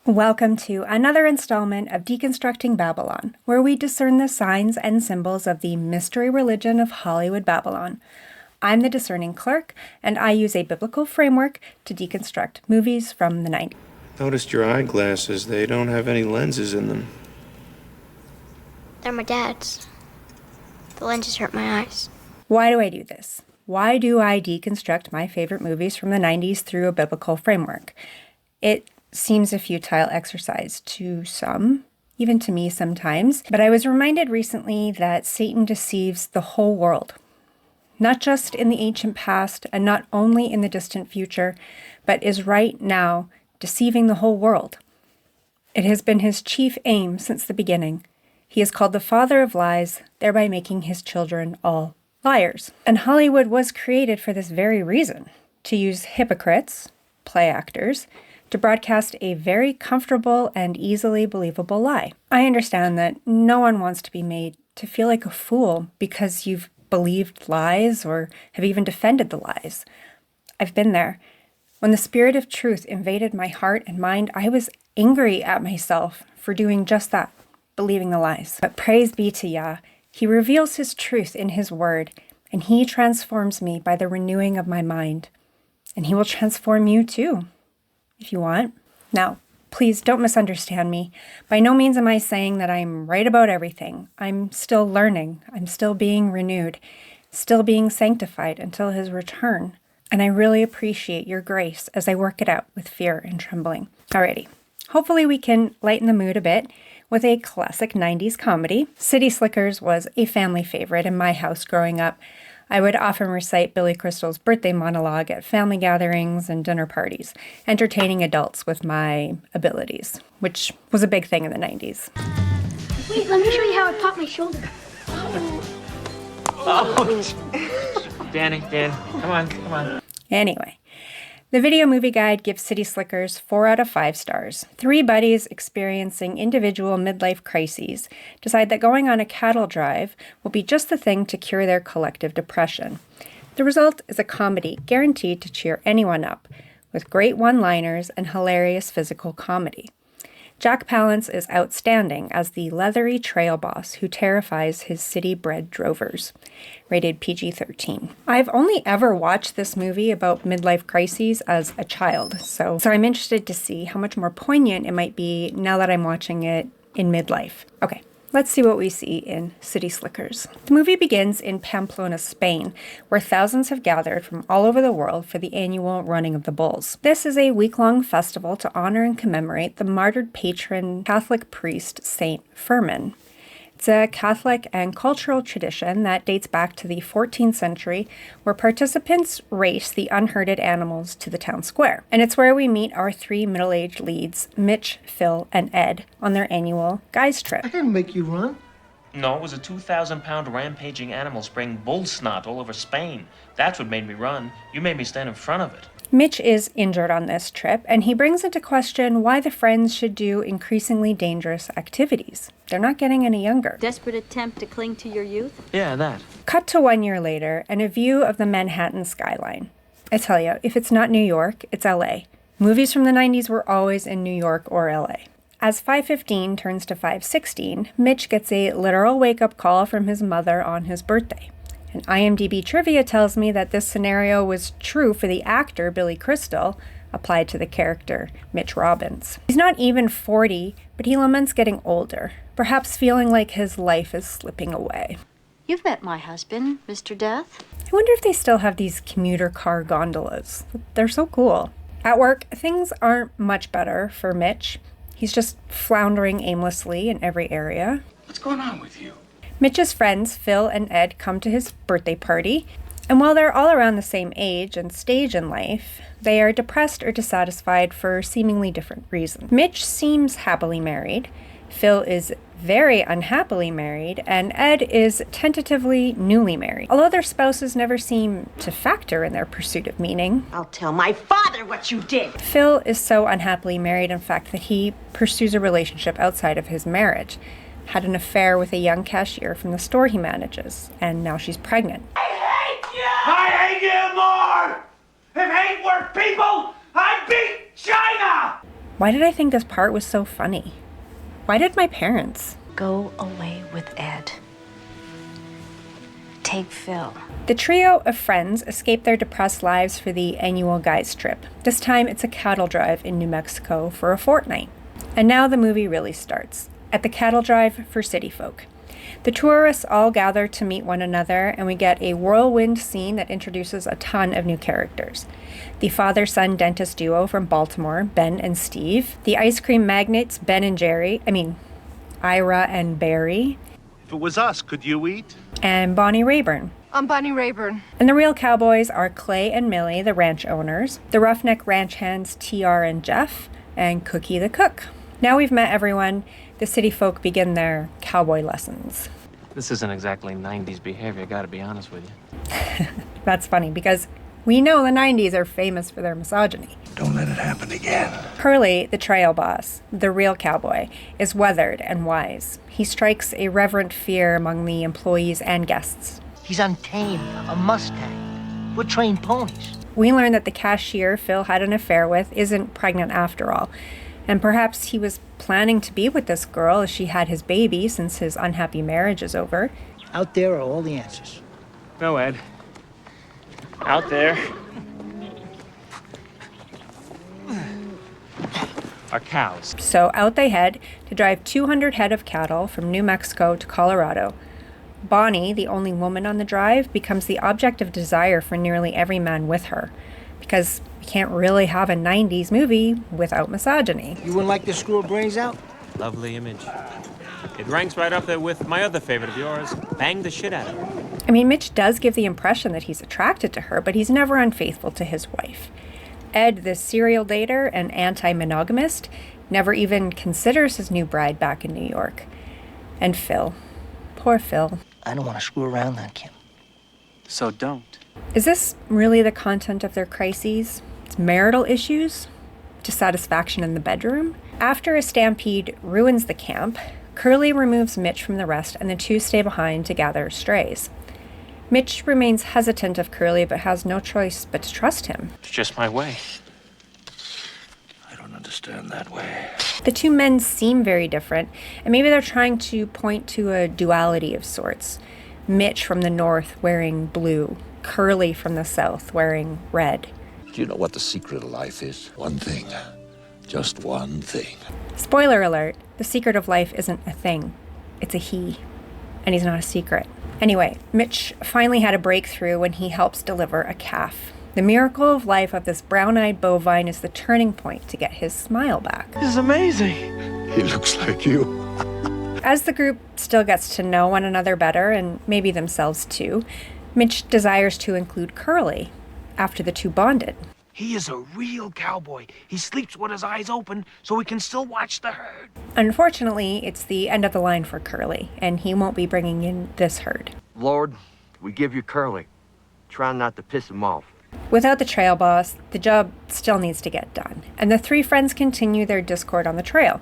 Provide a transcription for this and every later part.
Welcome to another installment of Deconstructing Babylon, where we discern the signs and symbols of the mystery religion of Hollywood Babylon. I'm the Discerning Clerk, and I use a biblical framework to deconstruct movies from the 90s. Noticed your eyeglasses. They don't have any lenses in them. They're my dad's. The lenses hurt my eyes. Why do I do this? Why do I deconstruct my favorite movies from the 90s through a biblical framework? It seems a futile exercise to some, even to me sometimes, but I was reminded recently that Satan deceives the whole world, not just in the ancient past and not only in the distant future, but is right now deceiving the whole world. It has been his chief aim since the beginning. He is called the father of lies, thereby making his children all liars. And Hollywood was created for this very reason, to use hypocrites, play actors, to broadcast a very comfortable and easily believable lie. I understand that no one wants to be made to feel like a fool because you've believed lies or have even defended the lies. I've been there. When the spirit of truth invaded my heart and mind, I was angry at myself for doing just that, believing the lies. But praise be to Yah, He reveals His truth in His word, and He transforms me by the renewing of my mind. And He will transform you too, if you want. Now, please don't misunderstand me. By no means am I saying that I'm right about everything. I'm still learning. I'm still being renewed, still being sanctified until His return. And I really appreciate your grace as I work it out with fear and trembling. Alrighty. Hopefully we can lighten the mood a bit with a classic 90s comedy. City Slickers was a family favorite in my house growing up. I would often recite Billy Crystal's birthday monologue at family gatherings and dinner parties, entertaining adults with my abilities, which was a big thing in the 90s. Wait, let me show you how I pop my shoulder. Oh, Dan, come on. Anyway, the Video Movie Guide gives City Slickers 4 out of 5 stars. 3 buddies experiencing individual midlife crises decide that going on a cattle drive will be just the thing to cure their collective depression. The result is a comedy guaranteed to cheer anyone up, with great one-liners and hilarious physical comedy. Jack Palance is outstanding as the leathery trail boss who terrifies his city-bred drovers. Rated PG-13. I've only ever watched this movie about midlife crises as a child, so I'm interested to see how much more poignant it might be now that I'm watching it in midlife. Okay. Let's see what we see in City Slickers. The movie begins in Pamplona, Spain, where thousands have gathered from all over the world for the annual Running of the Bulls. This is a week-long festival to honor and commemorate the martyred patron Catholic priest Saint Firmin. It's a Catholic and cultural tradition that dates back to the 14th century, where participants race the unherded animals to the town square. And it's where we meet our 3 middle-aged leads, Mitch, Phil, and Ed, on their annual guys trip. I didn't make you run. No, it was a 2,000-pound rampaging animal spraying bull snot all over Spain. That's what made me run. You made me stand in front of it. Mitch is injured on this trip, and he brings into question why the friends should do increasingly dangerous activities. They're not getting any younger. Desperate attempt to cling to your youth? Yeah, that. Cut to 1 year later, and a view of the Manhattan skyline. I tell you, if it's not New York, it's LA. Movies from the 90s were always in New York or LA. As 5:15 turns to 5:16, Mitch gets a literal wake-up call from his mother on his birthday. And IMDb trivia tells me that this scenario was true for the actor Billy Crystal, applied to the character Mitch Robbins. He's not even 40, but he laments getting older, perhaps feeling like his life is slipping away. You've met my husband, Mr. Death. I wonder if they still have these commuter car gondolas. They're so cool. At work, things aren't much better for Mitch. He's just floundering aimlessly in every area. What's going on with you? Mitch's friends, Phil and Ed, come to his birthday party, and while they're all around the same age and stage in life, they are depressed or dissatisfied for seemingly different reasons. Mitch seems happily married, Phil is very unhappily married, and Ed is tentatively newly married. Although their spouses never seem to factor in their pursuit of meaning. I'll tell my father what you did. Phil is so unhappily married, in fact, that he pursues a relationship outside of his marriage. Had an affair with a young cashier from the store he manages, and now she's pregnant. I hate you more! If hate were people, I'd beat China! Why did I think this part was so funny? Why did my parents? Go away with Ed. Take Phil. The trio of friends escape their depressed lives for the annual guys trip. This time it's a cattle drive in New Mexico for a fortnight. And now the movie really starts, at the cattle drive for city folk. The tourists all gather to meet one another, and we get a whirlwind scene that introduces a ton of new characters. The father-son dentist duo from Baltimore, Ben and Steve. The ice cream magnates, Ira and Barry. If it was us, could you eat? And Bonnie Rayburn. I'm Bonnie Rayburn. And the real cowboys are Clay and Millie, the ranch owners, the roughneck ranch hands TR and Jeff, and Cookie the cook. Now we've met everyone, the city folk begin their cowboy lessons. This isn't exactly 90s behavior, gotta be honest with you. That's funny because we know the 90s are famous for their misogyny. Don't let it happen again. Curly, the trail boss, the real cowboy, is weathered and wise. He strikes a reverent fear among the employees and guests. He's untamed, a Mustang. We're trained ponies. We learn that the cashier Phil had an affair with isn't pregnant after all. And perhaps he was planning to be with this girl as she had his baby since his unhappy marriage is over. Out there are all the answers. No, Ed. Out there are cows. So out they head to drive 200 head of cattle from New Mexico to Colorado. Bonnie, the only woman on the drive, becomes the object of desire for nearly every man with her. Because we can't really have a 90s movie without misogyny. You wouldn't like to screw her brains out? Lovely image. It ranks right up there with my other favorite of yours, Bang the Shit Out of Her. I mean, Mitch does give the impression that he's attracted to her, but he's never unfaithful to his wife. Ed, the serial dater and anti-monogamist, never even considers his new bride back in New York. And Phil. Poor Phil. I don't want to screw around then, Kim. So don't. Is this really the content of their crises? It's marital issues? Dissatisfaction in the bedroom? After a stampede ruins the camp, Curly removes Mitch from the rest and the two stay behind to gather strays. Mitch remains hesitant of Curly but has no choice but to trust him. It's just my way. I don't understand that way. The two men seem very different, and maybe they're trying to point to a duality of sorts. Mitch from the north wearing blue, Curly from the south wearing red. Do you know what the secret of life is? One thing. Just one thing. Spoiler alert, the secret of life isn't a thing. It's a he. And he's not a secret. Anyway, Mitch finally had a breakthrough when he helps deliver a calf. The miracle of life of this brown-eyed bovine is the turning point to get his smile back. This is amazing. He looks like you. As the group still gets to know one another better, and maybe themselves too, Mitch desires to include Curly after the two bonded. He is a real cowboy. He sleeps with his eyes open so he can still watch the herd. Unfortunately, it's the end of the line for Curly, and he won't be bringing in this herd. Lord, we give you Curly. Try not to piss him off. Without the trail boss, the job still needs to get done, and the three friends continue their discord on the trail.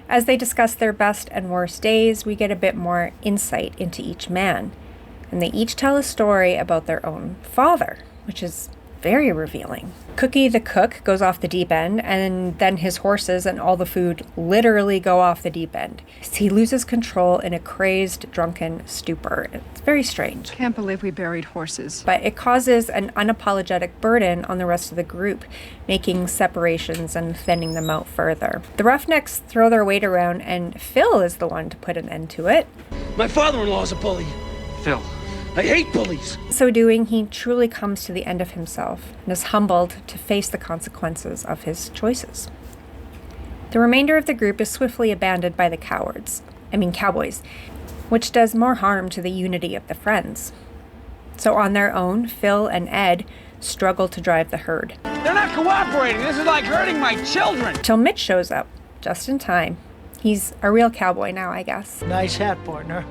As they discuss their best and worst days, we get a bit more insight into each man, and they each tell a story about their own father, which is very revealing. Cookie the cook goes off the deep end, and then his horses and all the food literally go off the deep end. He loses control in a crazed, drunken stupor. It's very strange. Can't believe we buried horses. But it causes an unapologetic burden on the rest of the group, making separations and thinning them out further. The Roughnecks throw their weight around, and Phil is the one to put an end to it. My father-in-law's a bully. Phil. I hate bullies. So doing, he truly comes to the end of himself and is humbled to face the consequences of his choices. The remainder of the group is swiftly abandoned by the cowboys, which does more harm to the unity of the friends. So on their own, Phil and Ed struggle to drive the herd. They're not cooperating. This is like hurting my children. Till Mitch shows up, just in time. He's a real cowboy now, I guess. Nice hat, partner.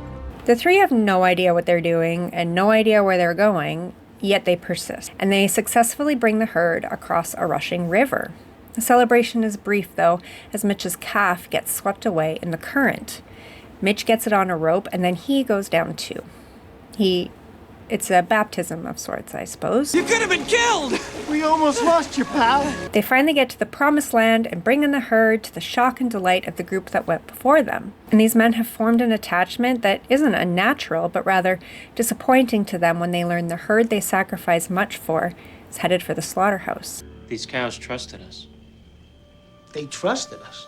The three have no idea what they're doing and no idea where they're going, yet they persist. And they successfully bring the herd across a rushing river. The celebration is brief, though, as Mitch's calf gets swept away in the current. Mitch gets it on a rope, and then he goes down too. He It's a baptism of sorts, I suppose. You could have been killed! We almost lost you, pal. They finally get to the promised land and bring in the herd to the shock and delight of the group that went before them. And these men have formed an attachment that isn't unnatural, but rather disappointing to them when they learn the herd they sacrificed much for is headed for the slaughterhouse. These cows trusted us. They trusted us.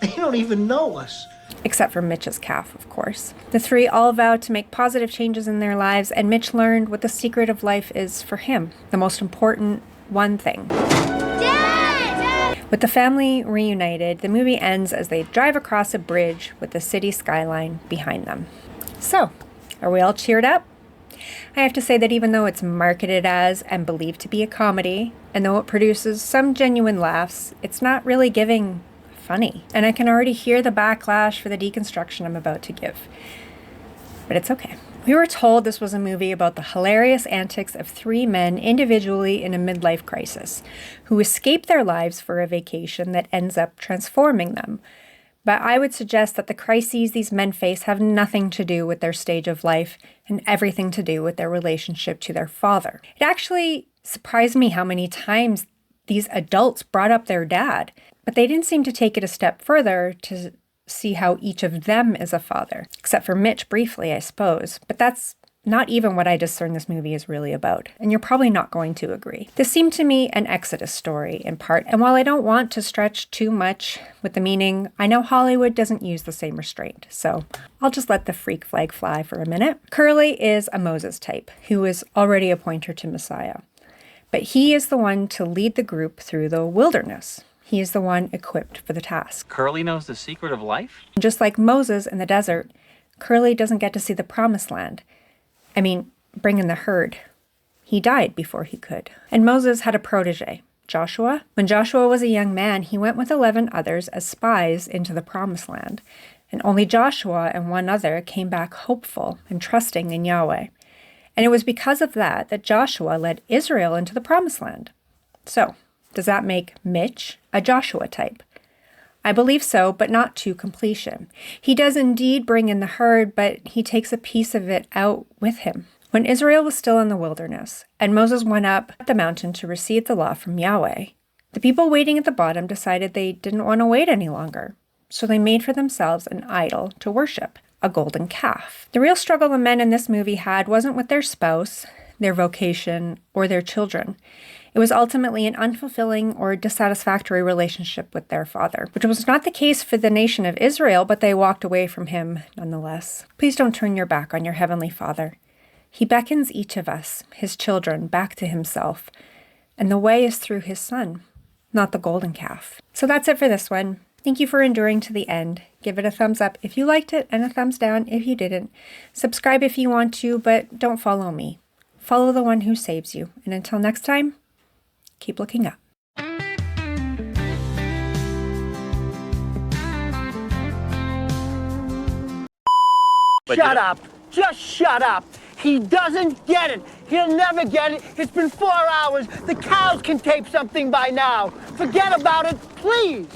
They don't even know us. Except for Mitch's calf, of course. The three all vowed to make positive changes in their lives, and Mitch learned what the secret of life is for him. The most important one thing. Dad! With the family reunited, the movie ends as they drive across a bridge with the city skyline behind them. So, are we all cheered up? I have to say that even though it's marketed as and believed to be a comedy, and though it produces some genuine laughs, it's not really giving funny. And I can already hear the backlash for the deconstruction I'm about to give. But it's okay. We were told this was a movie about the hilarious antics of three men individually in a midlife crisis, who escape their lives for a vacation that ends up transforming them. But I would suggest that the crises these men face have nothing to do with their stage of life and everything to do with their relationship to their father. It actually surprised me how many times these adults brought up their dad, but they didn't seem to take it a step further to see how each of them is a father. Except for Mitch briefly, I suppose. But that's not even what I discern this movie is really about. And you're probably not going to agree. This seemed to me an Exodus story, in part. And while I don't want to stretch too much with the meaning, I know Hollywood doesn't use the same restraint. So I'll just let the freak flag fly for a minute. Curly is a Moses type, who is already a pointer to Messiah. But he is the one to lead the group through the wilderness. He is the one equipped for the task. Curly knows the secret of life? Just like Moses in the desert, Curly doesn't get to see the promised land. I mean, bring in the herd. He died before he could. And Moses had a protege, Joshua. When Joshua was a young man, he went with 11 others as spies into the promised land. And only Joshua and one other came back hopeful and trusting in Yahweh. And it was because of that that Joshua led Israel into the promised land. So, does that make Mitch a Joshua type? I believe so, but not to completion. He does indeed bring in the herd, but he takes a piece of it out with him. When Israel was still in the wilderness, and Moses went up the mountain to receive the law from Yahweh, the people waiting at the bottom decided they didn't want to wait any longer. So they made for themselves an idol to worship, a golden calf. The real struggle the men in this movie had wasn't with their spouse, their vocation, or their children. It was ultimately an unfulfilling or dissatisfactory relationship with their father, which was not the case for the nation of Israel, but they walked away from him nonetheless. Please don't turn your back on your heavenly Father. He beckons each of us, his children, back to himself, and the way is through his son, not the golden calf. So that's it for this one. Thank you for enduring to the end. Give it a thumbs up if you liked it and a thumbs down if you didn't. Subscribe if you want to, but don't follow me. Follow the one who saves you. And until next time, keep looking up. Shut up. Just shut up. He doesn't get it. He'll never get it. It's been 4 hours. The cows can tape something by now. Forget about it, please.